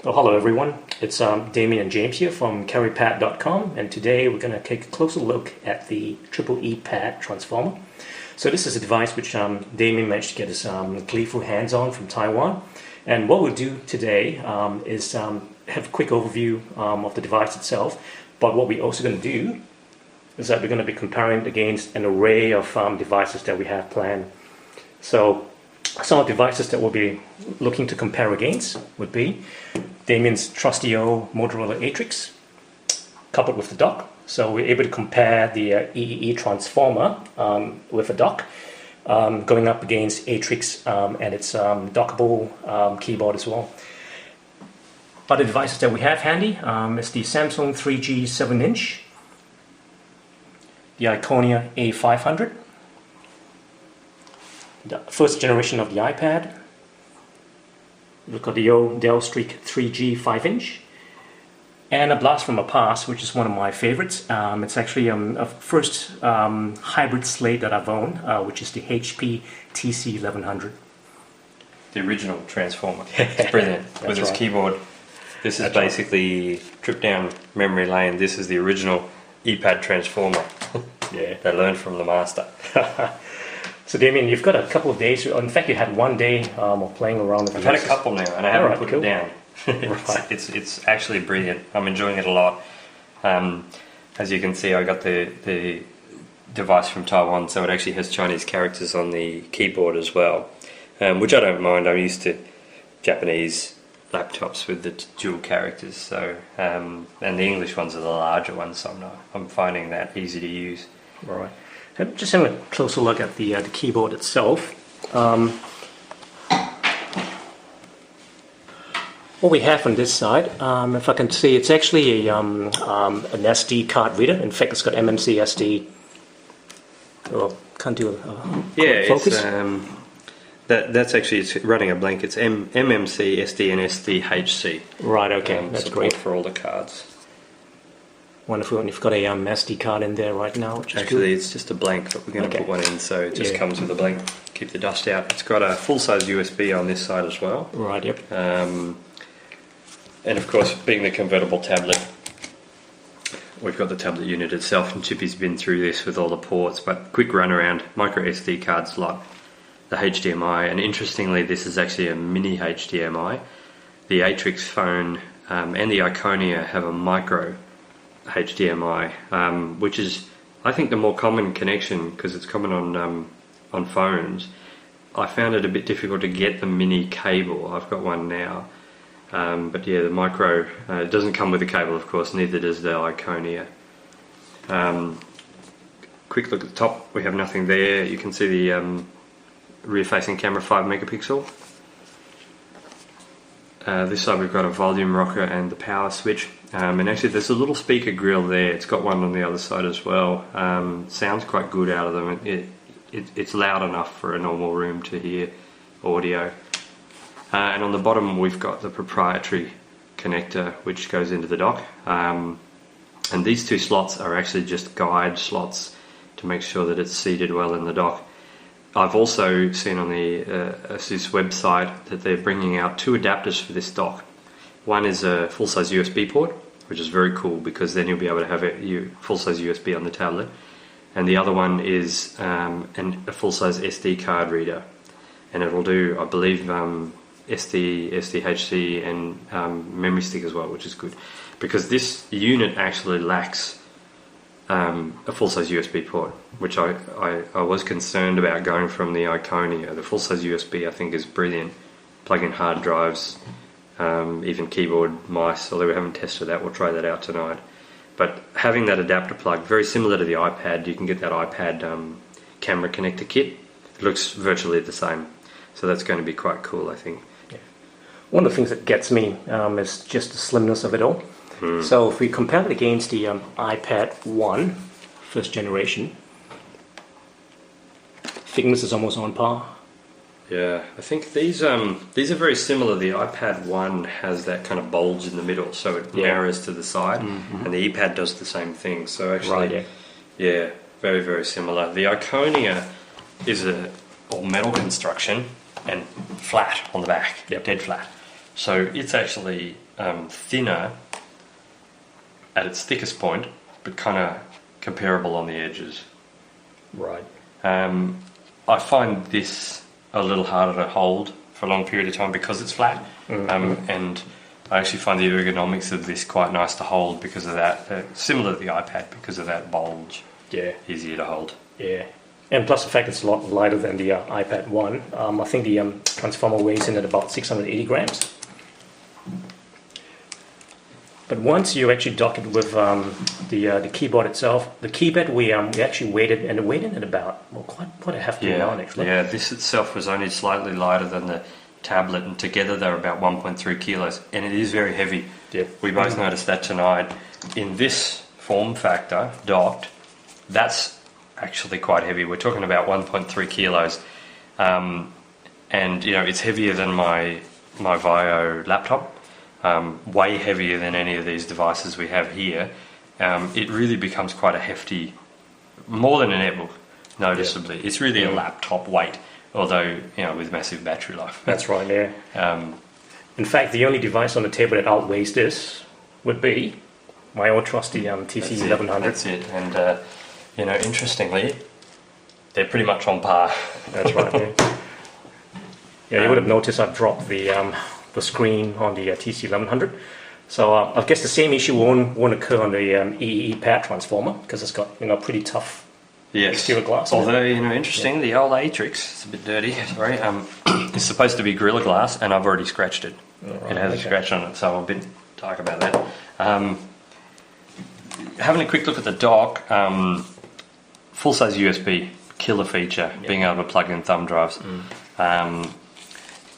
Well, hello everyone, it's Damian and James here from eeePad.com, and today we're going to take a closer look at the eeePad Transformer. So this is a device which Damian managed to get his gleeful hands on from Taiwan, and what we'll do today is have a quick overview of the device itself, but what we're also going to do is that we're going to be comparing it against an array of devices that we have planned. So some of the devices that we'll be looking to compare against would be Damian's trusty old Motorola Atrix, coupled with the dock. So we're able to compare the eeePad Transformer with a dock, going up against Atrix and its dockable keyboard as well. Other devices that we have handy is the Samsung 3G 7-inch, the Iconia A500, the first generation of the iPad. We've got the old Dell Streak 3G 5-inch, and a blast from the past, which is one of my favorites. It's actually a first hybrid slate that I've owned, which is the HP TC1100. The original Transformer. It's brilliant. With its keyboard. This is basically trip down memory lane. This is the original eeePad Transformer. Yeah. They learned from the master. So Damian, you've got a couple of days, in fact you had one day of playing around with I've had a couple now and I haven't put it down. It's actually brilliant. I'm enjoying it a lot. As you can see, I got the device from Taiwan, so it actually has Chinese characters on the keyboard as well, which I don't mind. I'm used to Japanese laptops with the dual characters, so and the English ones are the larger ones, so I'm finding that easy to use. Right. Just having a closer look at the keyboard itself. What we have on this side, if I can see, it's actually an SD card reader. In fact, it's got MMC SD. Well, can't do a focus. That's actually, it's running a blank. It's MMC, SD, and SDHC. Right. Okay, that's great for all the cards. Wonderful, and you've got a SD card in there right now, which is actually good. It's just a blank, but we're going to put one in, so it just comes with a blank. Keep the dust out. It's got a full-size USB on this side as well. Right. Yep. And of course, being the convertible tablet, we've got the tablet unit itself, and Chippy's been through this with all the ports. But quick run around: micro SD card slot, the HDMI, and interestingly, this is actually a mini HDMI. The Atrix phone and the Iconia have a micro HDMI, which is, I think, the more common connection because it's common on phones. I found it a bit difficult to get the mini cable. I've got one now, but yeah, the micro it doesn't come with a cable, of course. Neither does the Iconia. Quick look at the top. We have nothing there. You can see the rear-facing camera, 5 megapixel. This side we've got a volume rocker and the power switch. And actually there's a little speaker grill there. It's got one on the other side as well. Sounds quite good out of them. It's loud enough for a normal room to hear audio. And on the bottom we've got the proprietary connector which goes into the dock. And these two slots are actually just guide slots to make sure that it's seated well in the dock. I've also seen on the ASUS website that they're bringing out 2 adapters for this dock. One is a full-size USB port, which is very cool because then you'll be able to have a full-size USB on the tablet. And the other one is a full-size SD card reader. And it will do, I believe, SD, SDHC and memory stick as well, which is good. Because this unit actually lacks a full-size USB port, which I was concerned about going from the Iconia. The full-size USB I think is brilliant. Plug in hard drives, even keyboard, mice, although we haven't tested that. We'll try that out tonight. But having that adapter plug, very similar to the iPad, you can get that iPad camera connector kit. It looks virtually the same, so that's going to be quite cool, I think. Yeah. One of the things that gets me is just the slimness of it all. So if we compare it against the iPad 1, first generation, thickness is almost on par. Yeah, I think these are very similar. The iPad 1 has that kind of bulge in the middle, so it narrows to the side, and the eeePad does the same thing. So actually, yeah, very, very similar. The Iconia is a all metal construction and flat on the back, dead flat. So it's actually thinner at its thickest point, but kind of comparable on the edges. Right. I find this a little harder to hold for a long period of time because it's flat, and I actually find the ergonomics of this quite nice to hold because of that, similar to the iPad because of that bulge. Yeah. Easier to hold. Yeah. And plus the fact it's a lot lighter than the iPad 1. I think the Transformer weighs in at about 680 grams. But once you actually dock it with the keyboard itself, the keypad we actually weighed it, and it weighed in at about quite a hefty amount actually. Yeah, this itself was only slightly lighter than the tablet, and together they're about 1.3 kilos, and it is very heavy. Yeah. We both noticed that tonight. In this form factor, docked, that's actually quite heavy. We're talking about 1.3 kilos, and you know it's heavier than my Vio laptop. Way heavier than any of these devices we have here. It really becomes quite a hefty, more than a netbook, noticeably. Yeah. It's really a laptop weight, although, you know, with massive battery life. That's right, yeah. In fact, the only device on the table that outweighs this would be my old trusty TC1100. That's it. And, you know, interestingly, they're pretty much on par. That's right, yeah. Yeah, you would have noticed I've dropped the screen on the TC1100. So I guess the same issue won't occur on the eeePad Transformer because it's got, you know, pretty tough exterior glass. Although, you know, interesting, the old Atrix, it's a bit dirty, sorry, it's supposed to be Gorilla Glass, and I've already scratched it. Right, it has a scratch on it, so I'm a bit dark about that. Having a quick look at the dock, full-size USB, killer feature, being able to plug in thumb drives.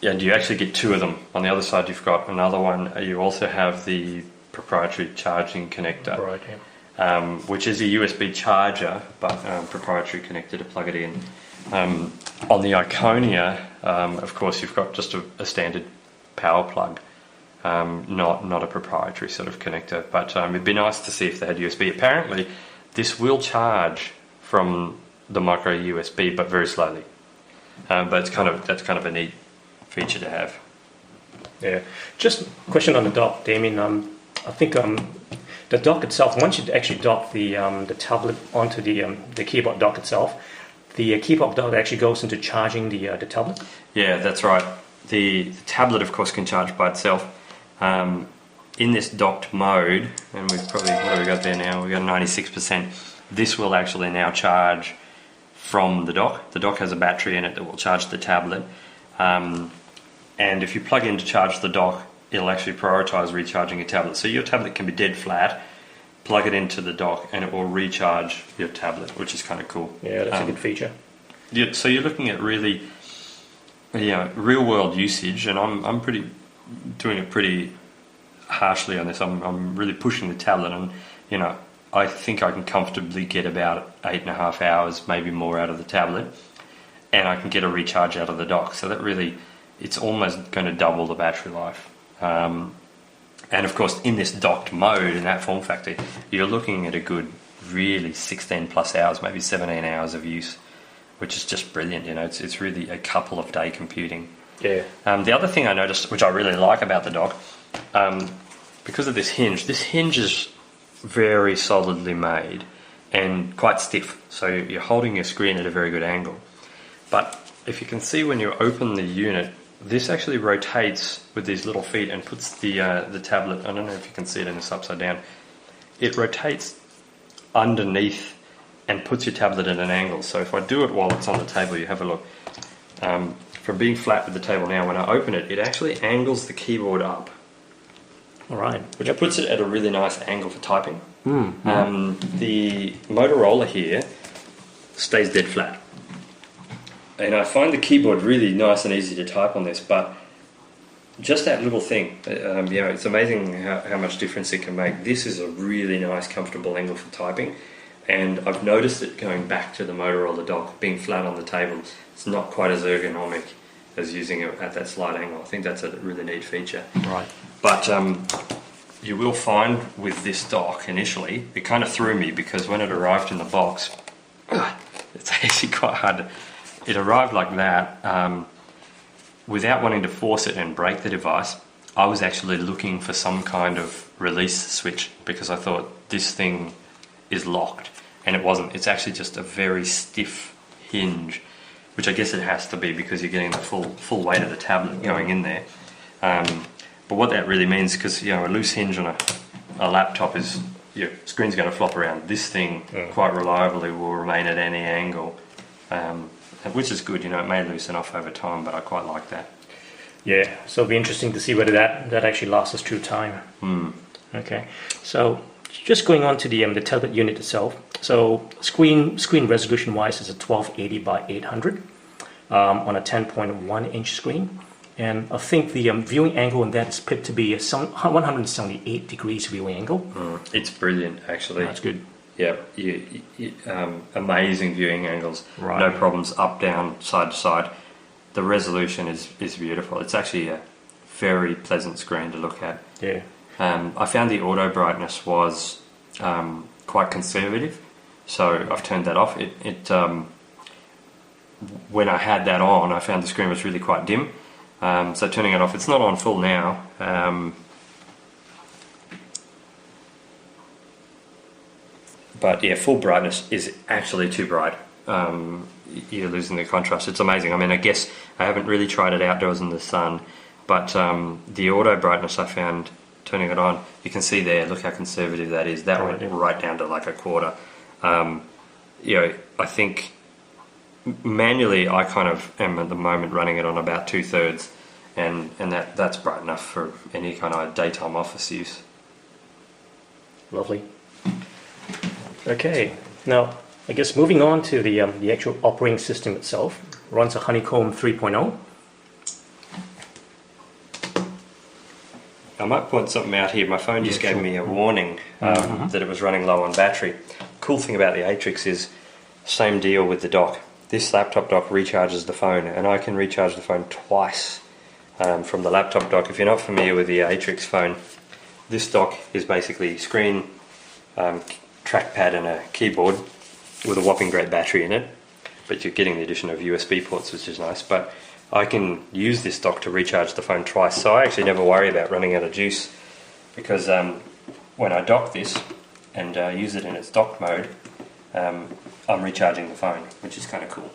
And you actually get two of them. On the other side, you've got another one. You also have the proprietary charging connector, right, yeah. Which is a USB charger, but proprietary connector to plug it in. On the Iconia, of course, you've got just a standard power plug, not a proprietary sort of connector. But it'd be nice to see if they had USB. Apparently, this will charge from the micro USB, but very slowly. But that's kind of a neat feature to have. Yeah. Just a question on the dock, Damien. I think the dock itself, once you actually dock the tablet onto the keyboard dock itself, the keyboard dock actually goes into charging the tablet. Yeah, that's right. The tablet, of course, can charge by itself. In this docked mode, and we've probably, what have we got there now? We've got 96%. This will actually now charge from the dock. The dock has a battery in it that will charge the tablet. And if you plug in to charge the dock, it'll actually prioritize recharging your tablet. So your tablet can be dead flat, plug it into the dock, and it will recharge your tablet, which is kind of cool. Yeah, that's a good feature. Yeah, so you're looking at really, real world usage, and I'm doing it pretty harshly on this. I'm really pushing the tablet, and you know, I think I can comfortably get about 8.5 hours, maybe more, out of the tablet, and I can get a recharge out of the dock. So that really, it's almost going to double the battery life. And of course, in this docked mode, in that form factor, you're looking at a good, really 16 plus hours, maybe 17 hours of use, which is just brilliant. You know, it's really a couple of day computing. Yeah. The other thing I noticed, which I really like about the dock, because of this hinge is very solidly made and quite stiff. So you're holding your screen at a very good angle. But if you can see when you open the unit, this actually rotates with these little feet and puts the tablet, I don't know if you can see it in this upside down, it rotates underneath and puts your tablet at an angle. So if I do it while it's on the table, you have a look. From being flat with the table now, when I open it, it actually angles the keyboard up. All right. Which puts it at a really nice angle for typing. The Motorola here stays dead flat. And I find the keyboard really nice and easy to type on this, but just that little thing, it's amazing how much difference it can make. This is a really nice, comfortable angle for typing, and I've noticed it going back to the Motorola dock, being flat on the table. It's not quite as ergonomic as using it at that slight angle. I think that's a really neat feature. Right. But you will find with this dock initially, it kind of threw me because when it arrived in the box, it's actually quite hard to... It arrived like that, without wanting to force it and break the device. I was actually looking for some kind of release switch because I thought this thing is locked, and it wasn't. It's actually just a very stiff hinge, which I guess it has to be because you're getting the full weight of the tablet going in there. But what that really means, because a loose hinge on a laptop is your screen's going to flop around. This thing quite reliably will remain at any angle, which is good. It may loosen off over time, but I quite like that. Yeah, so it'll be interesting to see whether that actually lasts us through time. Okay, so just going on to the tablet unit itself. So screen resolution wise is a 1280 by 800 on a 10.1 inch screen, and I think the viewing angle on that is picked to be 178 degrees viewing angle. It's brilliant, actually. That's good. Yeah, amazing viewing angles. Right. No problems, up, down, side to side. The resolution is beautiful. It's actually a very pleasant screen to look at. Yeah. I found the auto brightness was quite conservative, so I've turned that off. When I had that on, I found the screen was really quite dim, so turning it off. It's not on full now. But yeah, full brightness is actually too bright. You're losing the contrast. It's amazing. I mean, I guess I haven't really tried it outdoors in the sun, but the auto brightness I found turning it on, you can see there, look how conservative that is. That went right down to like a quarter. I think manually I kind of am at the moment running it on about 2/3, and that's bright enough for any kind of daytime office use. Lovely. Okay, now I guess moving on to the actual operating system itself. Runs a Honeycomb 3.0. I might point something out here. My phone just gave me a warning that it was running low on battery. Cool thing about the Atrix is same deal with the dock. This laptop dock recharges the phone, and I can recharge the phone twice from the laptop dock. If you're not familiar with the Atrix phone, this dock is basically screen, trackpad and a keyboard with a whopping great battery in it, but you're getting the addition of USB ports, which is nice. But I can use this dock to recharge the phone twice, so I actually never worry about running out of juice, because when I dock this and use it in its dock mode, I'm recharging the phone, which is kind of cool.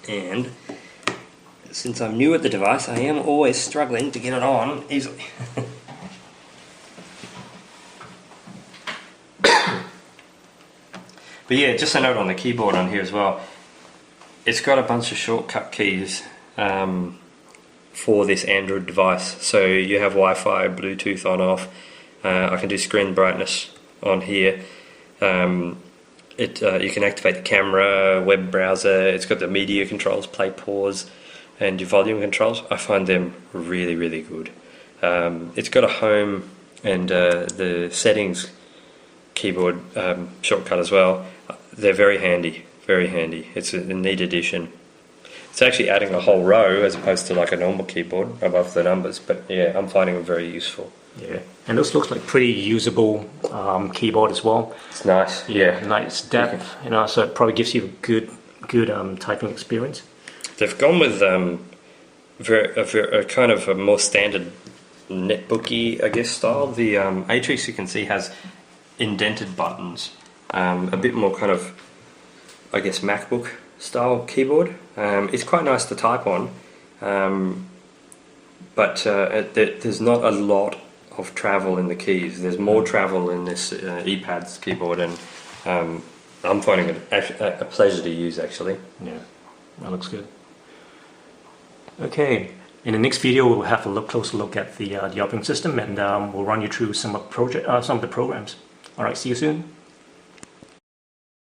And since I'm new at the device, I am always struggling to get it on easily. But yeah, just a note on the keyboard on here as well. It's got a bunch of shortcut keys for this Android device. So you have Wi-Fi, Bluetooth on off. I can do screen brightness on here. You can activate the camera, web browser. It's got the media controls, play, pause, and your volume controls. I find them really, really good. It's got a home and the settings keyboard shortcut as well. They're very handy, very handy. It's a neat addition. It's actually adding a whole row as opposed to like a normal keyboard above the numbers, but yeah, I'm finding them very useful. Yeah, and this looks like pretty usable keyboard as well. It's nice, yeah. Nice depth, so it probably gives you a good typing experience. They've gone with a kind of a more standard netbooky, I guess, style. The Atrix, you can see, has indented buttons, a bit more kind of, I guess, MacBook style keyboard. It's quite nice to type on, but there's not a lot of travel in the keys. There's more travel in this eePad's keyboard, and I'm finding it a pleasure to use, actually. Yeah, that looks good. Okay, in the next video we'll have a closer look at the operating system, and we'll run you through some of the programs. All right, see you soon.